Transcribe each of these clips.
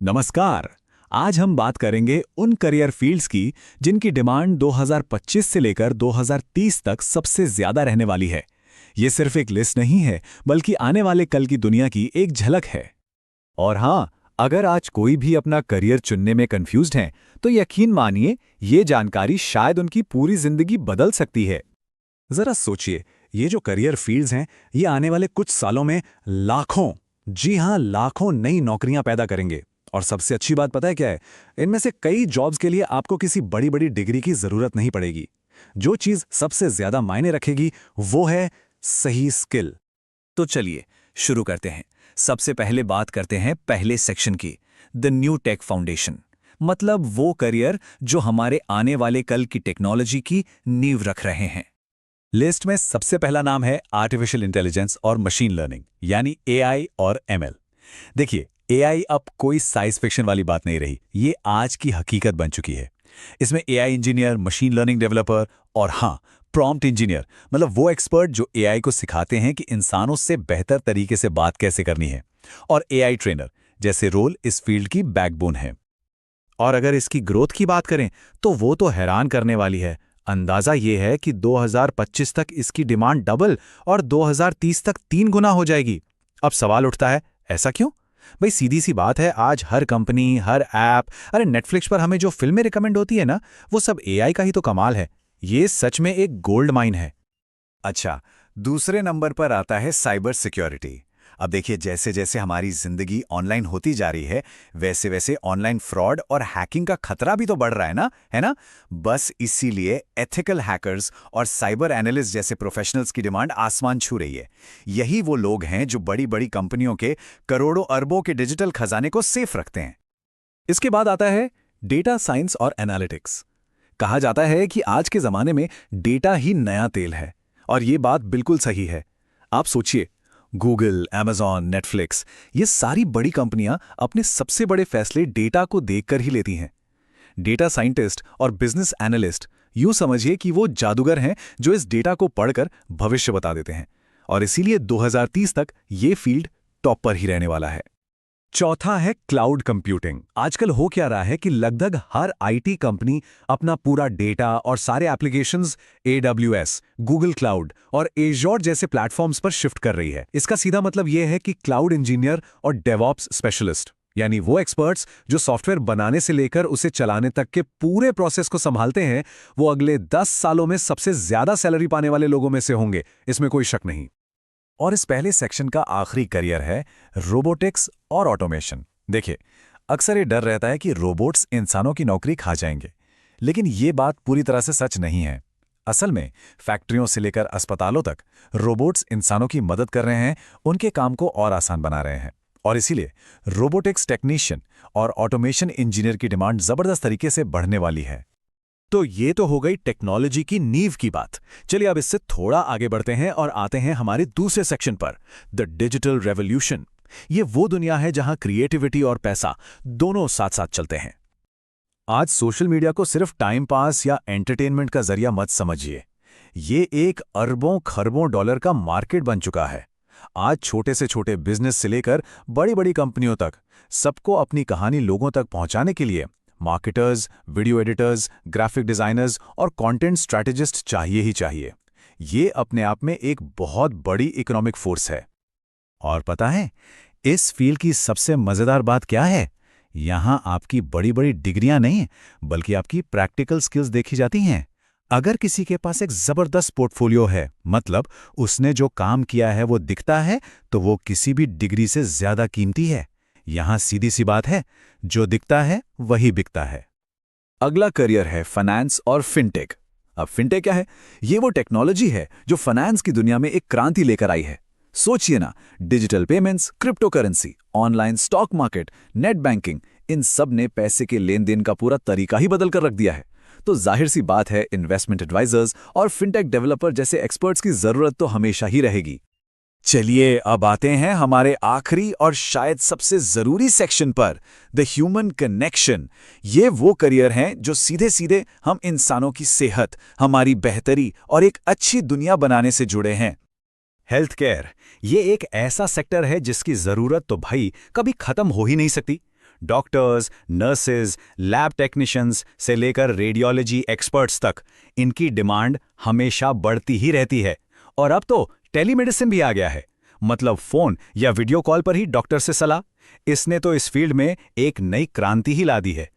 नमस्कार। आज हम बात करेंगे उन करियर फील्ड्स की जिनकी डिमांड 2025 से लेकर 2030 तक सबसे ज्यादा रहने वाली है। ये सिर्फ एक लिस्ट नहीं है, बल्कि आने वाले कल की दुनिया की एक झलक है। और हाँ, अगर आज कोई भी अपना करियर चुनने में कंफ्यूज्ड हैं, तो यकीन मानिए ये जानकारी शायद उनकी पूरी जिंदगी बदल सकती है। जरा सोचिए, ये जो करियर फील्ड्स हैं, ये आने वाले कुछ सालों में लाखों, जी हाँ लाखों नई नौकरियां पैदा करेंगे। और सबसे अच्छी बात पता है क्या है? इनमें से कई जॉब्स के लिए आपको किसी बड़ी बड़ी डिग्री की जरूरत नहीं पड़ेगी। जो चीज सबसे ज्यादा मायने रखेगी वो है सही स्किल। तो चलिए शुरू करते हैं। सबसे पहले बात करते हैं पहले सेक्शन की, द न्यू टेक फाउंडेशन। मतलब वो करियर जो हमारे आने वाले कल की टेक्नोलॉजी की नींव रख रहे हैं। लिस्ट में सबसे पहला नाम है आर्टिफिशियल इंटेलिजेंस और मशीन लर्निंग, यानी एआई और एमएल। देखिए, एआई अब कोई साइंस फिक्शन वाली बात नहीं रही, ये आज की हकीकत बन चुकी है। इसमें AI engineer, machine learning developer और हाँ, प्रॉम्प्ट इंजीनियर, मतलब वो एक्सपर्ट जो एआई को सिखाते हैं कि इंसानों से बेहतर तरीके से बात कैसे करनी है, और एआई ट्रेनर जैसे रोल इस फील्ड की बैकबोन है। और अगर इसकी ग्रोथ की बात करें तो वो तो हैरान करने वाली है। अंदाजा ये है कि 2025 तक इसकी डिमांड डबल और 2030 तक 3 गुना हो जाएगी। अब सवाल उठता है, ऐसा क्यों? भाई सीधी सी बात है, आज हर कंपनी, हर ऐप, अरे नेटफ्लिक्स पर हमें जो फिल्में रिकमेंड होती है ना, वो सब एआई का ही तो कमाल है। ये सच में एक गोल्ड माइन है। अच्छा, दूसरे नंबर पर आता है साइबर सिक्योरिटी। अब देखिए, जैसे जैसे हमारी जिंदगी ऑनलाइन होती जा रही है, वैसे वैसे ऑनलाइन फ्रॉड और हैकिंग का खतरा भी तो बढ़ रहा है ना, है ना? बस इसीलिए एथिकल हैकर्स और साइबर एनालिस्ट जैसे प्रोफेशनल्स की डिमांड आसमान छू रही है। यही वो लोग हैं जो बड़ी बड़ी कंपनियों के करोड़ों अरबों के डिजिटल खजाने को सेफ रखते हैं। इसके बाद आता है डेटा साइंस और एनालिटिक्स। कहा जाता है कि आज के जमाने में डेटा ही नया तेल है, और ये बात बिल्कुल सही है। आप सोचिए, गूगल, अमेज़न, नेटफ्लिक्स, ये सारी बड़ी कंपनियां अपने सबसे बड़े फैसले डेटा को देखकर ही लेती हैं। डेटा साइंटिस्ट और बिजनेस एनालिस्ट, यूं समझिए कि वो जादूगर हैं जो इस डेटा को पढ़कर भविष्य बता देते हैं। और इसीलिए 2030 तक ये फील्ड टॉप पर ही रहने वाला है। चौथा है क्लाउड कंप्यूटिंग। आजकल हो क्या रहा है कि लगभग हर आईटी कंपनी अपना पूरा डेटा और सारे एप्लीकेशंस AWS, गूगल क्लाउड और एज़्योर जैसे प्लेटफॉर्म्स पर शिफ्ट कर रही है। इसका सीधा मतलब यह है कि क्लाउड इंजीनियर और डेवऑप्स स्पेशलिस्ट, यानी वो एक्सपर्ट्स जो सॉफ्टवेयर बनाने से लेकर उसे चलाने तक के पूरे प्रोसेस को संभालते हैं, वो अगले 10 सालों में सबसे ज्यादा सैलरी पाने वाले लोगों में से होंगे, इसमें कोई शक नहीं। और इस पहले सेक्शन का आखिरी करियर है रोबोटिक्स और ऑटोमेशन। देखिए, अक्सर ये डर रहता है कि रोबोट्स इंसानों की नौकरी खा जाएंगे, लेकिन ये बात पूरी तरह से सच नहीं है। असल में फैक्ट्रियों से लेकर अस्पतालों तक रोबोट्स इंसानों की मदद कर रहे हैं, उनके काम को और आसान बना रहे हैं। और इसीलिए रोबोटिक्स टेक्नीशियन और ऑटोमेशन इंजीनियर की डिमांड जबरदस्त तरीके से बढ़ने वाली है। तो ये तो हो गई टेक्नोलॉजी की नींव की बात। चलिए अब इससे थोड़ा आगे बढ़ते हैं और आते हैं हमारे दूसरे सेक्शन पर, द डिजिटल रेवोल्यूशन। ये वो दुनिया है जहां क्रिएटिविटी और पैसा दोनों साथ साथ चलते हैं। आज सोशल मीडिया को सिर्फ टाइम पास या एंटरटेनमेंट का जरिया मत समझिए। ये एक अरबों खरबों डॉलर का मार्केट बन चुका है। आज छोटे से छोटे बिजनेस से लेकर बड़ी बड़ी कंपनियों तक सबको अपनी कहानी लोगों तक पहुंचाने के लिए marketers, video editors, graphic designers और कंटेंट स्ट्रैटेजिस्ट चाहिए ही चाहिए। ये अपने आप में एक बहुत बड़ी इकोनॉमिक फोर्स है। और पता है, इस फील्ड की सबसे मजेदार बात क्या है? यहां आपकी बड़ी बड़ी डिग्रियां नहीं, बल्कि आपकी प्रैक्टिकल स्किल्स देखी जाती हैं। अगर किसी के पास एक जबरदस्त पोर्टफोलियो है, मतलब उसने जो काम किया है वो दिखता है, तो वो किसी भी डिग्री से ज्यादा कीमती है। यहां सीधी सी बात है, जो दिखता है वही बिकता है। अगला करियर है फाइनेंस और फिनटेक। अब फिनटेक क्या है? ये वो टेक्नोलॉजी है जो फाइनेंस की दुनिया में एक क्रांति लेकर आई है। सोचिए ना, digital payments, crypto currency, online stock market, net banking, इन सब ने पैसे के लेन देन का पूरा तरीका ही बदल कर रख दिया है। तो जाहिर सी बात है, इन्वेस्टमेंट एडवाइजर्स और फिनटेक डेवलपर जैसे एक्सपर्ट्स की जरूरत तो हमेशा ही रहेगी। चलिए अब आते हैं हमारे आखिरी और शायद सबसे जरूरी सेक्शन पर, द ह्यूमन कनेक्शन। ये वो करियर हैं जो सीधे सीधे हम इंसानों की सेहत, हमारी बेहतरी और एक अच्छी दुनिया बनाने से जुड़े हैं। हेल्थ केयर, ये एक ऐसा सेक्टर है जिसकी जरूरत तो भाई कभी खत्म हो ही नहीं सकती। डॉक्टर्स, नर्सेज, लैब टेक्नीशियंस से लेकर रेडियोलॉजी एक्सपर्ट्स तक इनकी डिमांड हमेशा बढ़ती ही रहती है। और अब तो टेलीमेडिसिन भी आ गया है, मतलब फोन या वीडियो कॉल पर ही डॉक्टर से सलाह। इसने तो इस फील्ड में एक नई क्रांति ही ला दी है।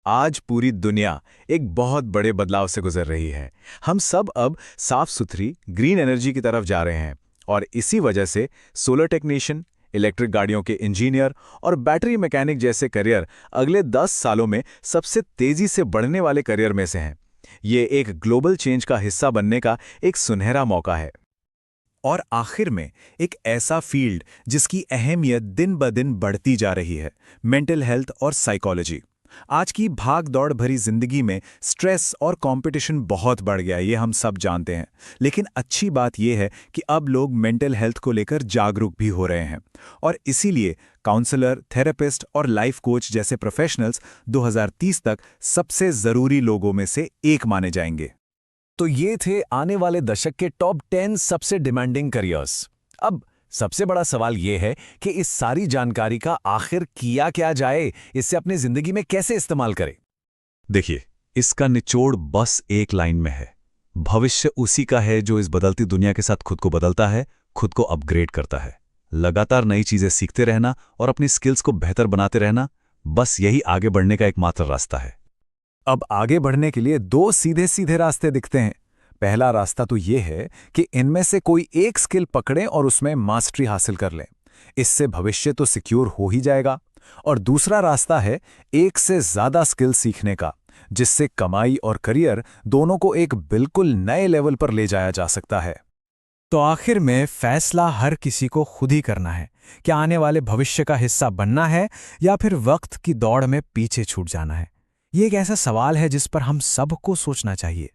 आज पूरी दुनिया एक बहुत बड़े बदलाव से गुजर रही है। हम सब अब साफ सुथरी ग्रीन एनर्जी की तरफ जा रहे हैं और इसी वजह से सोलर टेक्नीशियन, इलेक्ट्रिक गाड़ियों के इंजीनियर और बैटरी मैकेनिक जैसे करियर अगले 10 सालों में सबसे तेजी से बढ़ने वाले करियर में से हैं। ये एक ग्लोबल चेंज का हिस्सा बनने का एक सुनहरा मौका है। और आखिर में एक ऐसा फील्ड जिसकी अहमियत दिन ब दिन बढ़ती जा रही है, मेंटल हेल्थ और साइकोलॉजी। आज की भाग दौड़ भरी जिंदगी में स्ट्रेस और कंपटीशन बहुत बढ़ गया है, ये हम सब जानते हैं। लेकिन अच्छी बात यह है कि अब लोग मेंटल हेल्थ को लेकर जागरूक भी हो रहे हैं और इसीलिए काउंसलर, थेरेपिस्ट और लाइफ कोच जैसे प्रोफेशनल्स 2030 तक सबसे जरूरी लोगों में से एक माने जाएंगे। तो ये थे आने वाले दशक के टॉप 10 सबसे डिमांडिंग करियर्स। अब सबसे बड़ा सवाल ये है कि इस सारी जानकारी का आखिर किया क्या जाए, इससे अपनी जिंदगी में कैसे इस्तेमाल करें। देखिए, इसका निचोड़ बस एक लाइन में है। भविष्य उसी का है जो इस बदलती दुनिया के साथ खुद को बदलता है, खुद को अपग्रेड करता है। लगातार नई चीजें सीखते रहना और अपनी स्किल्स को बेहतर बनाते रहना, बस यही आगे बढ़ने का एकमात्र रास्ता है। अब आगे बढ़ने के लिए 2 सीधे सीधे रास्ते दिखते हैं। पहला रास्ता तो ये है कि इनमें से कोई एक स्किल पकड़ें और उसमें मास्टरी हासिल कर लें। इससे भविष्य तो सिक्योर हो ही जाएगा। और दूसरा रास्ता है एक से ज्यादा स्किल सीखने का, जिससे कमाई और करियर दोनों को एक बिल्कुल नए लेवल पर ले जाया जा सकता है। तो आखिर में फैसला हर किसी को खुद ही करना है कि आने वाले भविष्य का हिस्सा बनना है या फिर वक्त की दौड़ में पीछे छूट जाना है। ये एक ऐसा सवाल है जिस पर हम सबको सोचना चाहिए।